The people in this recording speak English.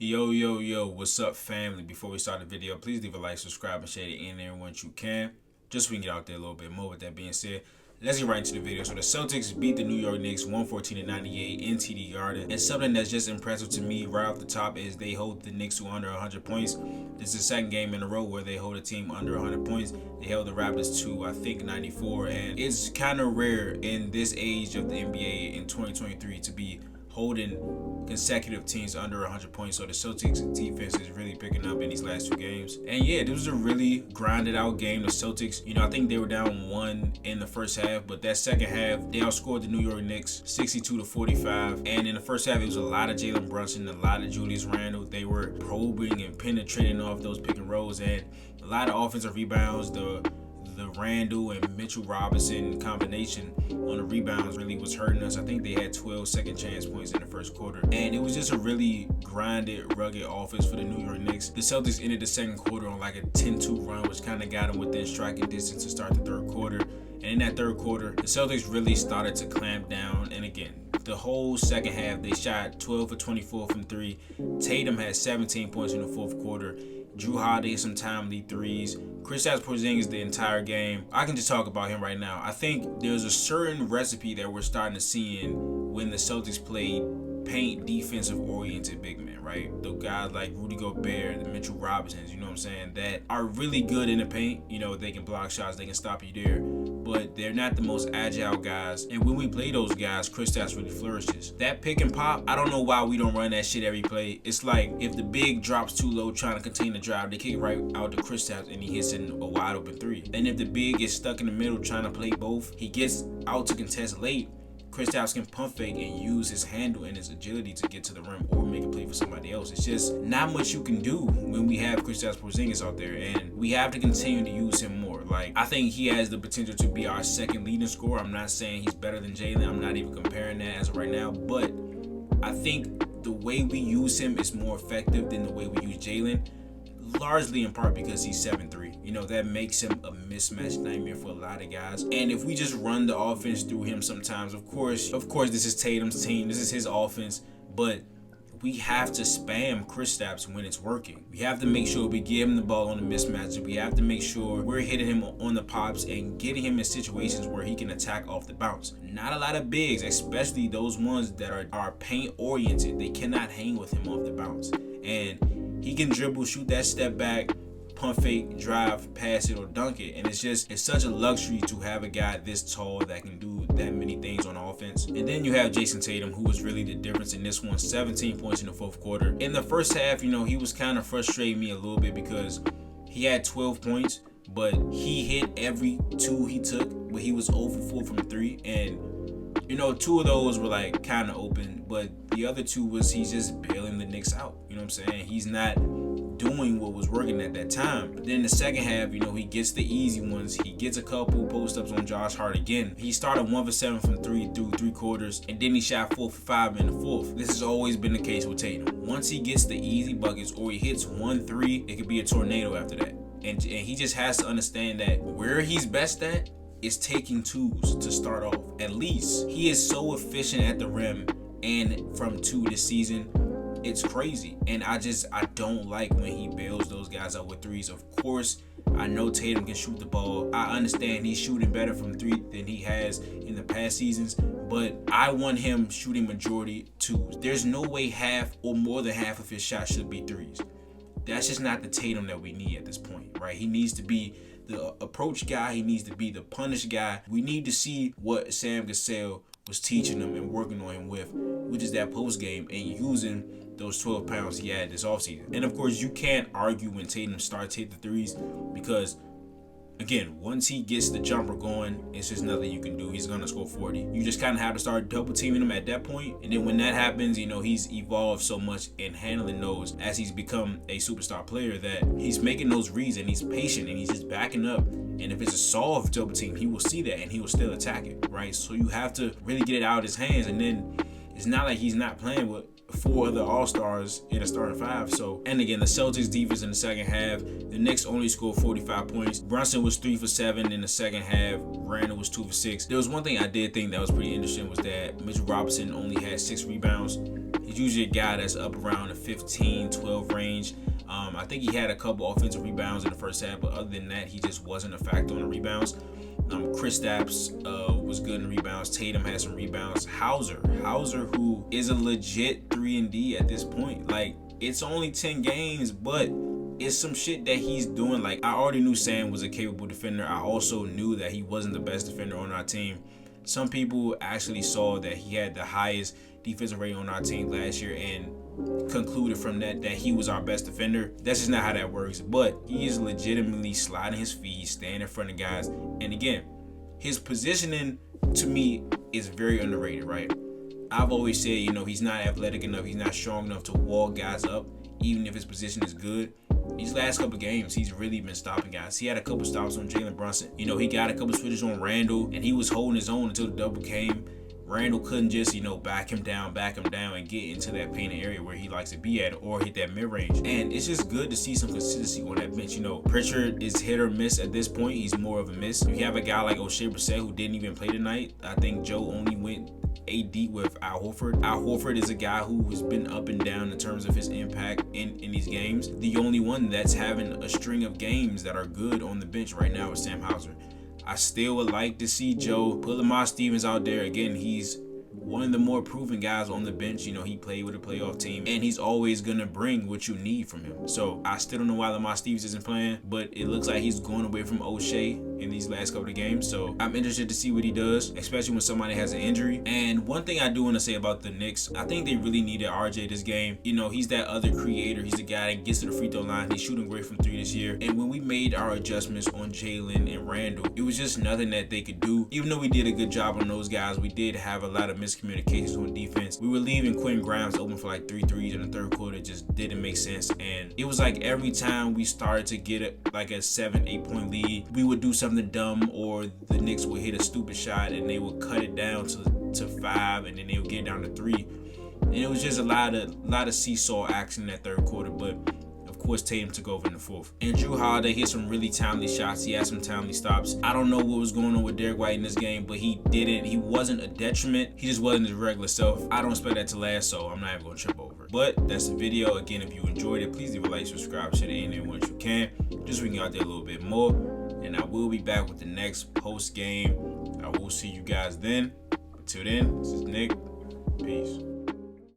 Yo, what's up, family? Before we start the video, please leave a like, subscribe, and share it in there once you can, just so we can get out there a little bit more. With that being said, let's get right into the video. So the Celtics beat the New York Knicks 114-98 in TD Garden. And something that's just impressive to me right off the top is they hold the Knicks to under 100 points. This is the second game in a row where they hold a team under 100 points. They held the Raptors to, I think, 94. And it's kind of rare in this age of the NBA in 2023 to be holding consecutive teams under 100 points. So the Celtics defense is really picking up in these last two games. And yeah, this was a really grinded out game. The Celtics, I think they were down one in the first half, but that second half, they outscored the New York Knicks 62-45. And in the first half, it was a lot of Jalen Brunson, a lot of Julius Randle. They were probing and penetrating off those pick and rolls, and a lot of offensive rebounds. The Randall and Mitchell Robinson combination on the rebounds really was hurting us. I think they had 12 second chance points in the first quarter. And it was just a really grinded, rugged offense for the New York Knicks. The Celtics ended the second quarter on like a 10-2 run, which kind of got them within striking distance to start the third quarter. And in that third quarter, the Celtics really started to clamp down. And again, the whole second half, they shot 12 for 24 from three. Tatum had 17 points in the fourth quarter. Drew Holiday some timely threes. Kristaps Porzingis the entire game. I can just talk about him right now. I think there's a certain recipe that we're starting to see in when the Celtics played paint defensive oriented big men, right? The guys like Rudy Gobert, the Mitchell Robinsons, you know what I'm saying, that are really good in the paint. They can block shots, they can stop you there, but they're not the most agile guys. And when we play those guys, Kristaps really flourishes. That pick and pop, I don't know why we don't run that shit every play. It's like if the big drops too low trying to contain the drive, they kick it right out to Kristaps and he hits in a wide open three. And if the big gets stuck in the middle trying to play both, he gets out to contest late. Kristaps can pump fake and use his handle and his agility to get to the rim or make a play for somebody else. It's just not much you can do when we have Kristaps Porzingis out there, and we have to continue to use him more. Like, I think he has the potential to be our second leading scorer. I'm not saying he's better than Jalen. I'm not even comparing that as of right now, but I think the way we use him is more effective than the way we use Jalen, largely in part because he's 7'3". That makes him a mismatch nightmare for a lot of guys. And if we just run the offense through him sometimes, of course, this is Tatum's team. This is his offense. But we have to spam Kristaps when it's working. We have to make sure we give him the ball on the mismatches. We have to make sure we're hitting him on the pops and getting him in situations where he can attack off the bounce. Not a lot of bigs, especially those ones that are paint oriented. They cannot hang with him off the bounce. And he can dribble, shoot that step back, pump fake, drive, pass it, or dunk it. And it's such a luxury to have a guy this tall that can do that many things on offense. And then you have Jason Tatum, who was really the difference in this one. 17 points in the fourth quarter. In the first half, he was kind of frustrating me a little bit because he had 12 points, but he hit every two he took, but he was 0 for 4 from three. And two of those were like kind of open, but the other two was he's just bailing the Knicks out. You know what I'm saying? He's not doing what was working at that time. But then in the second half, he gets the easy ones. He gets a couple post-ups on Josh Hart again. He started 1 for 7 from three through three quarters, and then he shot 4 for 5 in the fourth. This has always been the case with Tatum. Once he gets the easy buckets or he hits 1-3, it could be a tornado after that. And he just has to understand that where he's best at is taking twos to start off. At least he is so efficient at the rim and from two this season. It's crazy. And I don't like when he bails those guys out with threes. Of course, I know Tatum can shoot the ball. I understand he's shooting better from three than he has in the past seasons, but I want him shooting majority twos. There's no way half or more than half of his shots should be threes. That's just not the Tatum that we need at this point, right? He needs to be the approach guy. He needs to be the punish guy. We need to see what Sam Cassell was teaching him and working on him with, which is that post game and using those 12 pounds he had this offseason. And of course, you can't argue when Tatum starts to hit the threes because, again, once he gets the jumper going, it's just nothing you can do. He's going to score 40. You just kind of have to start double teaming him at that point. And then when that happens, he's evolved so much in handling those as he's become a superstar player that he's making those reads and he's patient and he's just backing up. And if it's a soft double team, he will see that and he will still attack it, right? So you have to really get it out of his hands. And then it's not like he's not playing with 4 other All-Stars in a starting 5. So, and again, the Celtics defense in the second half, the Knicks only scored 45 points. Brunson was 3 for 7 in the second half. Randall was 2 for 6. There was one thing I did think that was pretty interesting was that Mitchell Robinson only had 6 rebounds. He's usually a guy that's up around the 15, 12 range. I think he had a couple offensive rebounds in the first half, but other than that, he just wasn't a factor on the rebounds. Kristaps was good in rebounds. Tatum had some rebounds. Hauser, who is a legit 3-and-D at this point. Like, it's only 10 games, but it's some shit that he's doing. Like, I already knew Sam was a capable defender. I also knew that he wasn't the best defender on our team. Some people actually saw that he had the highest defensive rating on our team last year and concluded from that he was our best defender. That's just not how that works. But he is legitimately sliding his feet, staying in front of guys. And again, his positioning to me is very underrated, right? I've always said, he's not athletic enough. He's not strong enough to wall guys up, even if his position is good. These last couple of games, he's really been stopping guys. He had a couple stops on Jalen Brunson. He got a couple switches on Randall, and he was holding his own until the double came. Randall couldn't just, back him down and get into that painted area where he likes to be at or hit that mid-range. And it's just good to see some consistency on that bench. Pritchard is hit or miss at this point. He's more of a miss. You have a guy like O'Shea Brissett who didn't even play tonight. I think Joe only went 8 deep with Al Horford. Al Horford is a guy who has been up and down in terms of his impact in these games. The only one that's having a string of games that are good on the bench right now is Sam Hauser. I still would like to see Joe put Lamar Stevens out there. Again, he's one of the more proven guys on the bench. He played with a playoff team, and he's always going to bring what you need from him. So I still don't know why Lamar Stevens isn't playing, but it looks like he's going away from O'Shea in these last couple of games. So I'm interested to see what he does, especially when somebody has an injury. And one thing I do want to say about the Knicks, I think they really needed RJ this game. He's that other creator. He's a guy that gets to the free throw line. He's shooting great from 3 this year. And when we made our adjustments on Jalen and Randall, it was just nothing that they could do. Even though we did a good job on those guys, we did have a lot of miscommunications on defense. We were leaving Quentin Grimes open for like 3 threes in the third quarter. It just didn't make sense. And it was like every time we started to get a 7-8 point lead, we would do something dumb, or the Knicks would hit a stupid shot and they would cut it down to 5, and then they would get down to 3. And it was just a lot of seesaw action in that third quarter. But of course, Tatum took over in the fourth. And Drew Holiday hit some really timely shots. He had some timely stops. I don't know what was going on with Derek White in this game, but he wasn't a detriment. He just wasn't his regular self. I don't expect that to last, so I'm not even going to trip over it. But that's the video. Again, if you enjoyed it, please leave a like, subscribe, share it in once you can, just so we can get out there a little bit more. And I will be back with the next post game. I will see you guys then. Until then, this is Nick. Peace.